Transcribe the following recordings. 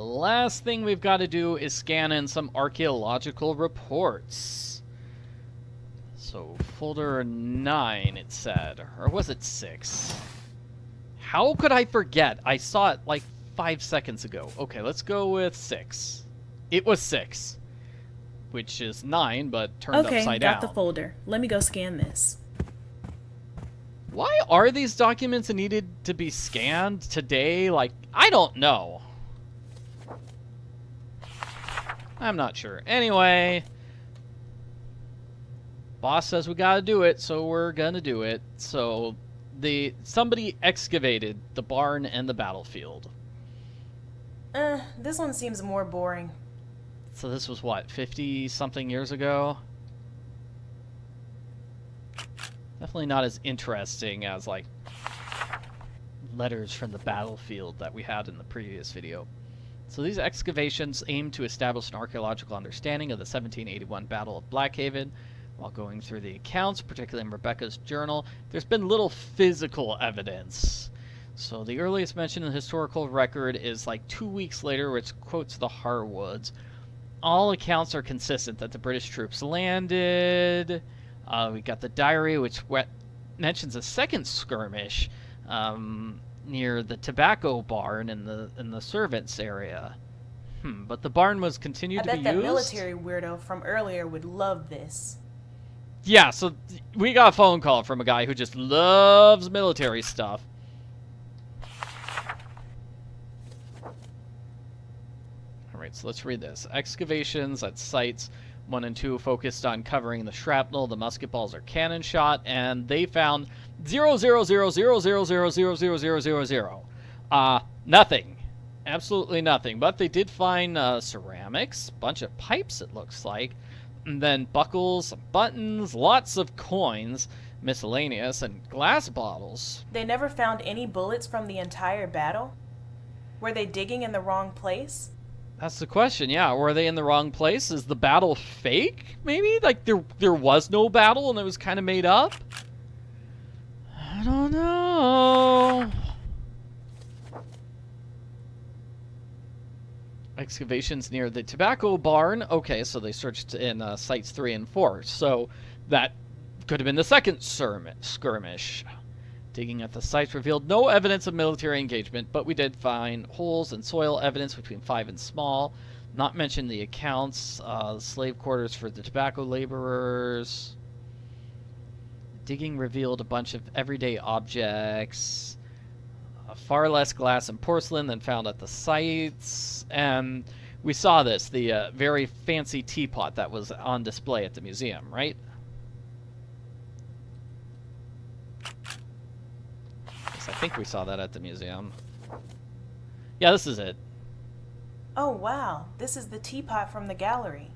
last thing we've got to do is scan in some archaeological reports. So, folder 9, it said. Or was it 6? How could I forget? I saw it like 5 seconds ago. Okay, let's go with 6. It was 6. Which is 9, but turned upside down. Okay, got the folder. Let me go scan this. Why are these documents needed to be scanned today? Like, I don't know. I'm not sure. Anyway, boss says we gotta do it, so we're gonna do it. So, somebody excavated the barn and the battlefield. This one seems more boring. So this was what, 50-something years ago? Definitely not as interesting as, like, letters from the battlefield that we had in the previous video. So these excavations aim to establish an archaeological understanding of the 1781 Battle of Blackhaven. While going through the accounts, particularly in Rebecca's journal, there's been little physical evidence. So the earliest mention in the historical record is like 2 weeks later, which quotes the Harwoods. All accounts are consistent that the British troops landed. We got the diary, which mentions a second skirmish near the tobacco barn in the servants' area. But the barn was continued to be used. I bet that military weirdo from earlier would love this. Yeah, so we got a phone call from a guy who just loves military stuff. Alright, so let's read this. Excavations at sites 1 and 2 focused on covering the shrapnel, the musket balls are cannon shot, and they found 0.00000000000. Nothing. Absolutely nothing. But they did find ceramics, bunch of pipes it looks like, and then buckles, buttons, lots of coins, miscellaneous, and glass bottles. They never found any bullets from the entire battle? Were they digging in the wrong place? That's the question, yeah. Were they in the wrong place? Is the battle fake, maybe? Like, there was no battle and it was kind of made up? I don't know. Excavations near the tobacco barn. Okay, so they searched in sites 3 and 4. So that could have been the second skirmish. Digging at the sites revealed no evidence of military engagement, but we did find holes and soil evidence between 5 and small. Not mentioned the accounts, slave quarters for the tobacco laborers. Digging revealed a bunch of everyday objects. Far less glass and porcelain than found at the sites. And we saw this, the very fancy teapot that was on display at the museum, right? I think we saw that at the museum. Yeah, this is it. Oh, wow. This is the teapot from the gallery.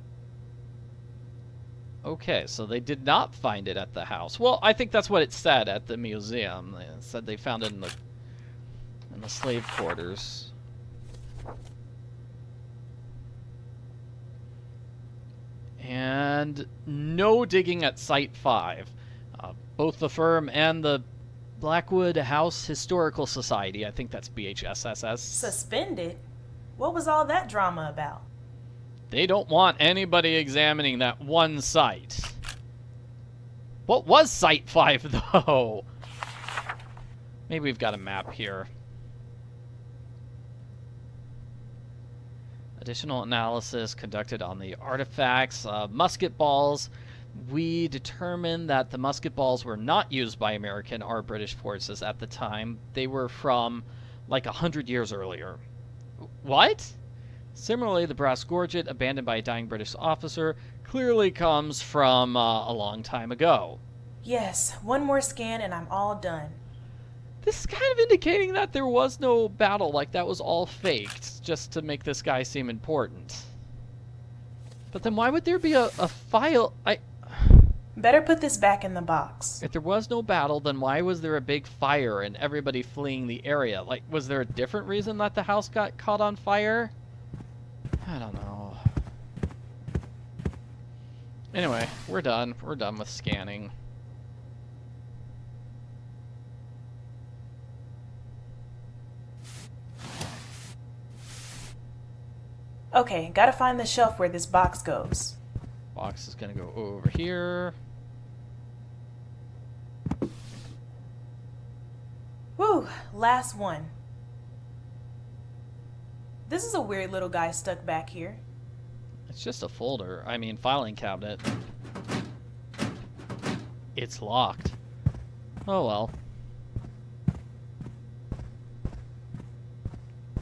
Okay, so they did not find it at the house. Well, I think that's what it said at the museum. It said they found it in the slave quarters. And no digging at Site 5. Both the firm and the Blackwood House Historical Society, I think that's BHSSS. Suspended? What was all that drama about? They don't want anybody examining that one site. What was Site 5, though? Maybe we've got a map here. Additional analysis conducted on the artifacts. Musket balls. We determined that the musket balls were not used by American or British forces at the time. They were from like 100 years earlier. What? Similarly, the brass gorget, abandoned by a dying British officer, clearly comes from a long time ago. Yes, one more scan and I'm all done. This is kind of indicating that there was no battle, like that was all faked, just to make this guy seem important. But then why would there be a file? Better put this back in the box. If there was no battle, then why was there a big fire and everybody fleeing the area? Like, was there a different reason that the house got caught on fire? I don't know. Anyway, we're done. We're done with scanning. Okay, gotta find the shelf where this box goes. Box is gonna go over here. Whew, last one. This is a weird little guy stuck back here. It's just a folder. I mean, filing cabinet. It's locked. Oh well.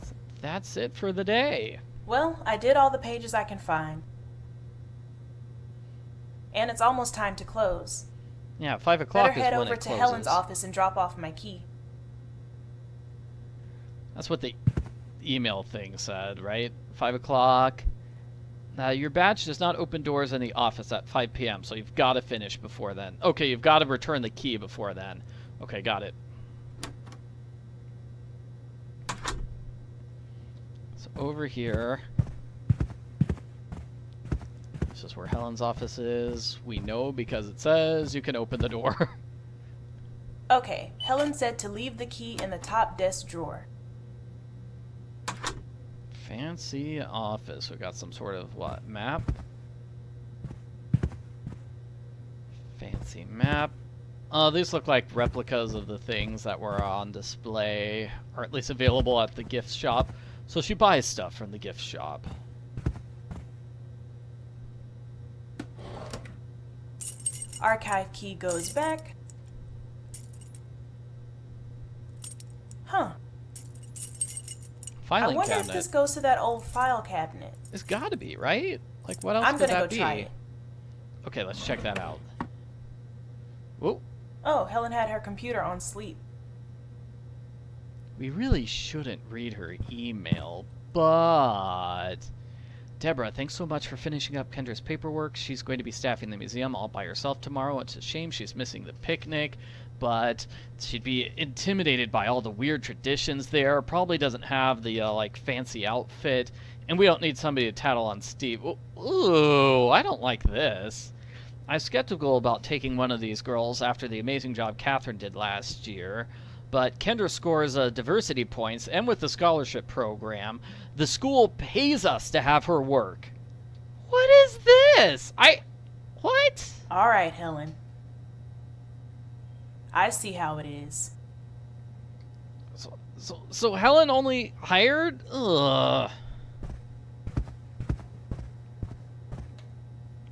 So that's it for the day. Well, I did all the pages I can find. And it's almost time to close. Yeah, 5 o'clock Better is head when over it to closes. Helen's office and drop off my key. That's what the email thing said, right? 5 o'clock. Your badge does not open doors in the office at 5 p.m., so you've got to finish before then. Okay, you've got to return the key before then. Okay, got it. So over here. This is where Helen's office is. We know because it says you can open the door. Okay, Helen said to leave the key in the top desk drawer. Fancy office. We got some sort of, what, map? Fancy map. These look like replicas of the things that were on display, or at least available at the gift shop. So she buys stuff from the gift shop. Archive key goes back. Huh. Filing I wonder cabinet. if this goes to that old file cabinet. It's gotta be, right? Like, what else I'm could gonna that go be? try it. Okay, let's check that out. Whoa. Oh, Helen had her computer on sleep. We really shouldn't read her email, but... Deborah, thanks so much for finishing up Kendra's paperwork. She's going to be staffing the museum all by herself tomorrow. It's a shame she's missing the picnic, but she'd be intimidated by all the weird traditions there. Probably doesn't have the, like, fancy outfit, and we don't need somebody to tattle on Steve. Ooh, I don't like this. I'm skeptical about taking one of these girls after the amazing job Catherine did last year. But Kendra scores diversity points, and with the scholarship program, the school pays us to have her work. What is this? What? All right, Helen. I see how it is. So Helen only hired? Ugh.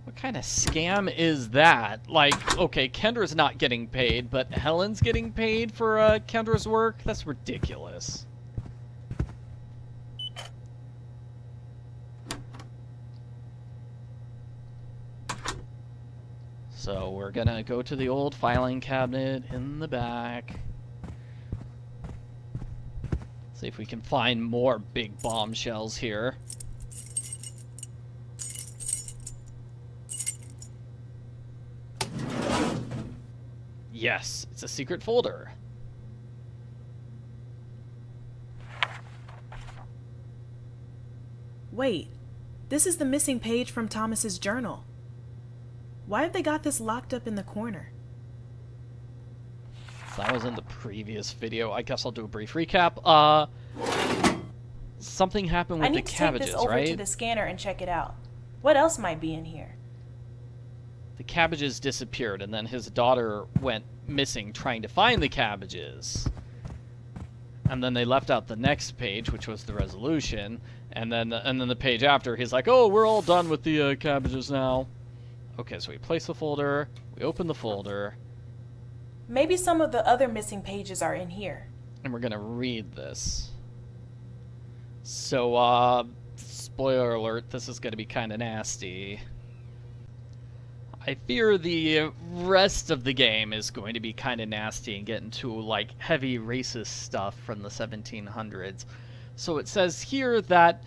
What kind of scam is that? Like, okay, Kendra's not getting paid, but Helen's getting paid for Kendra's work? That's ridiculous. So we're gonna go to the old filing cabinet in the back. See if we can find more big bombshells here. Yes, it's a secret folder. Wait, this is the missing page from Thomas's journal. Why have they got this locked up in the corner? That was in the previous video. I guess I'll do a brief recap. Something happened with the cabbages, I need to take this over right? to the scanner and check it out. What else might be in here? The cabbages disappeared, and then his daughter went missing trying to find the cabbages. And then they left out the next page, which was the resolution, and then the page after, he's like, "Oh, we're all done with the cabbages now." Okay, so we place the folder, we open the folder, Maybe some of the other missing pages are in here. and we're gonna read this. So, spoiler alert, this is gonna be kind of nasty. I fear the rest of the game is going to be kind of nasty and get into, like, heavy racist stuff from the 1700s. So it says here that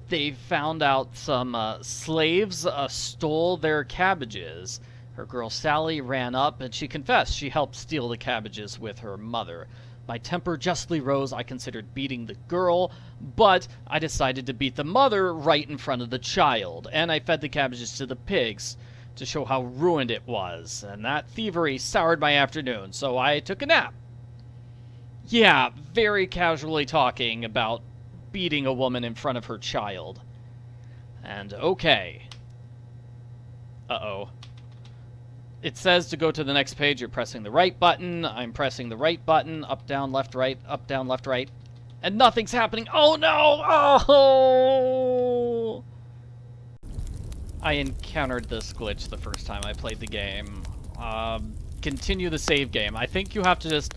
they found out some slaves stole their cabbages. Her girl Sally ran up and she confessed she helped steal the cabbages with her mother. My temper justly rose. I considered beating the girl, but I decided to beat the mother right in front of the child, and I fed the cabbages to the pigs to show how ruined it was, and that thievery soured my afternoon, so I took a nap. Yeah, very casually talking about beating a woman in front of her child. And okay. Uh-oh. It says to go to the next page, you're pressing the right button. I'm pressing the right button. Up, down, left, right. Up, down, left, right. And nothing's happening. Oh, no! Oh! I encountered this glitch the first time I played the game. Continue the save game. I think you have to just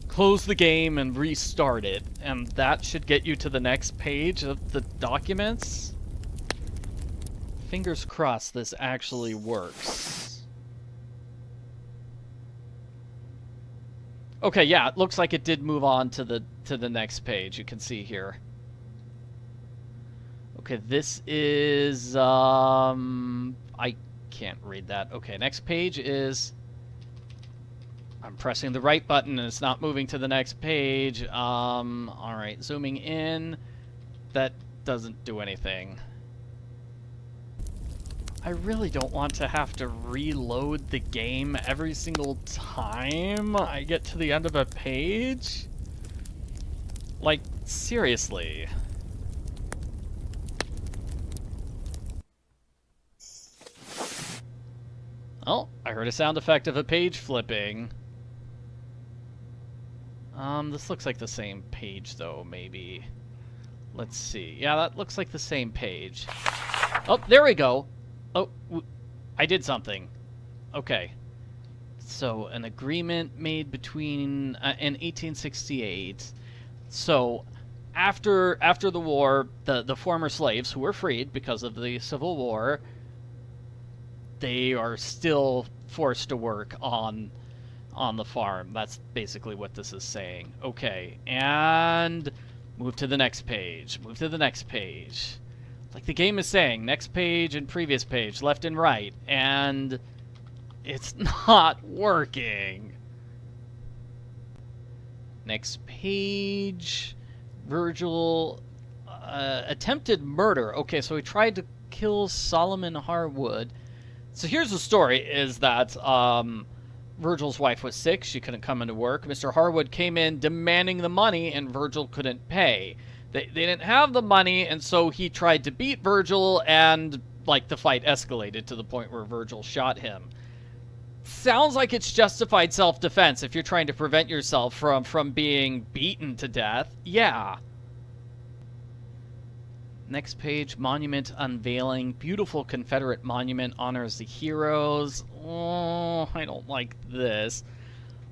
close the game and restart it. And that should get you to the next page of the documents. Fingers crossed this actually works. Okay, yeah, it looks like it did move on to the next page. You can see here. Okay, this is I can't read that. Okay, next page is I'm pressing the right button and it's not moving to the next page. All right, zooming in. That doesn't do anything. I really don't want to have to reload the game every single time I get to the end of a page. Like, seriously. Oh, I heard a sound effect of a page flipping. This looks like the same page, though, maybe. Let's see. Yeah, that looks like the same page. Oh, there we go. Oh, I did something. Okay. So, an agreement made between... in 1868. So, after the war, the former slaves who were freed because of the Civil War, they are still forced to work on the farm. That's basically what this is saying. Okay, and move to the next page. Move to the next page. Like the game is saying, next page and previous page, left and right, and it's not working. Next page, Virgil attempted murder. Okay, so he tried to kill Solomon Harwood. So here's the story, is that Virgil's wife was sick, she couldn't come into work. Mr. Harwood came in demanding the money, and Virgil couldn't pay. They didn't have the money, and so he tried to beat Virgil, and, like, the fight escalated to the point where Virgil shot him. Sounds like it's justified self-defense if you're trying to prevent yourself from being beaten to death. Yeah. Next page, monument unveiling. Beautiful Confederate monument honors the heroes. Oh, I don't like this.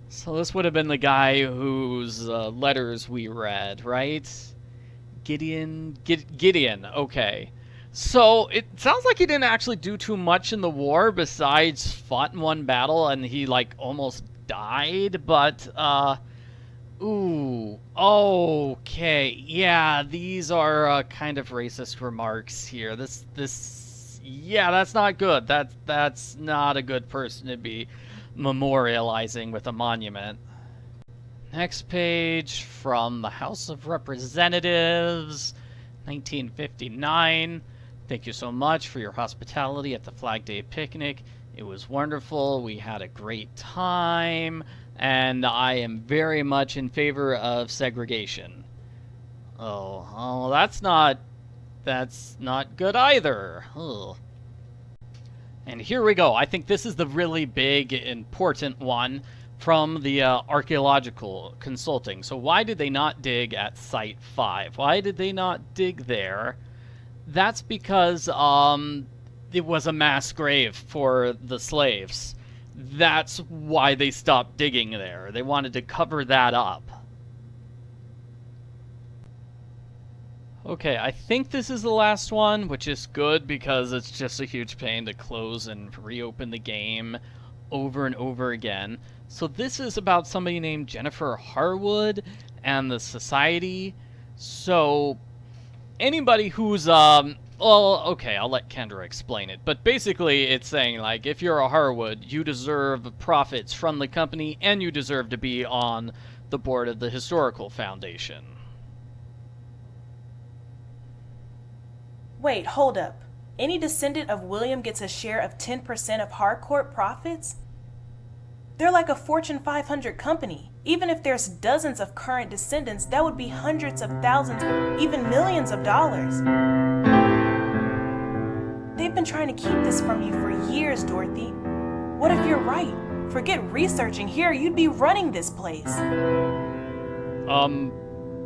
So this would have been the guy whose letters we read, right? Gideon, okay. So it sounds like he didn't actually do too much in the war besides fought in one battle and he like almost died, but ooh, okay, yeah, these are kind of racist remarks here. Yeah, that's not good. That's not a good person to be memorializing with a monument. Next page, from the House of Representatives, 1959. Thank you so much for your hospitality at the Flag Day picnic. It was wonderful. We had a great time. And I am very much in favor of segregation. Oh, that's not good either. Ugh. And here we go. I think this is the really big, important one from the archaeological consulting. So why did they not dig at Site 5? Why did they not dig there? That's because it was a mass grave for the slaves. That's why they stopped digging there. They wanted to cover that up. Okay, I think this is the last one, which is good because it's just a huge pain to close and reopen the game over and over again. So this is about somebody named Jennifer Harwood and the society. So anybody who's well, okay, I'll let Kendra explain it. But basically, it's saying, like, if you're a Harwood, you deserve profits from the company, and you deserve to be on the board of the Historical Foundation. Wait, hold up. Any descendant of William gets a share of 10% of Harcourt profits? They're like a Fortune 500 company. Even if there's dozens of current descendants, that would be hundreds of thousands, even millions of dollars. been trying to keep this from you for years, Dorothy. What if you're right? Forget researching here, you'd be running this place.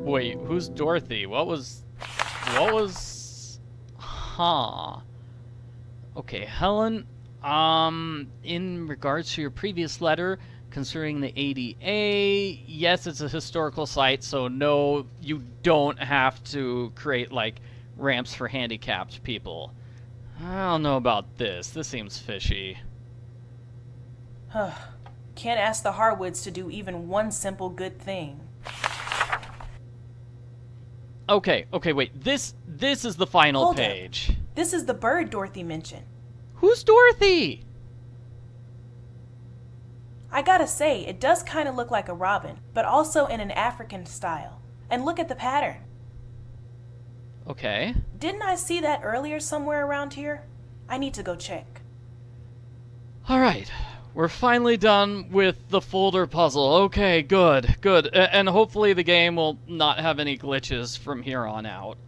Wait, who's Dorothy? What was... Huh. Okay, Helen, in regards to your previous letter concerning the ADA, yes, it's a historical site, so no, you don't have to create, like, ramps for handicapped people. I don't know about this. This seems fishy. Can't ask the Harwoods to do even one simple good thing. Okay, wait. This is the final Hold page. up. This is the bird Dorothy mentioned. Who's Dorothy? I gotta say, it does kind of look like a robin, but also in an African style. And look at the pattern. Okay. Didn't I see that earlier somewhere around here? I need to go check. Alright. We're finally done with the folder puzzle. Okay, good. And hopefully the game will not have any glitches from here on out.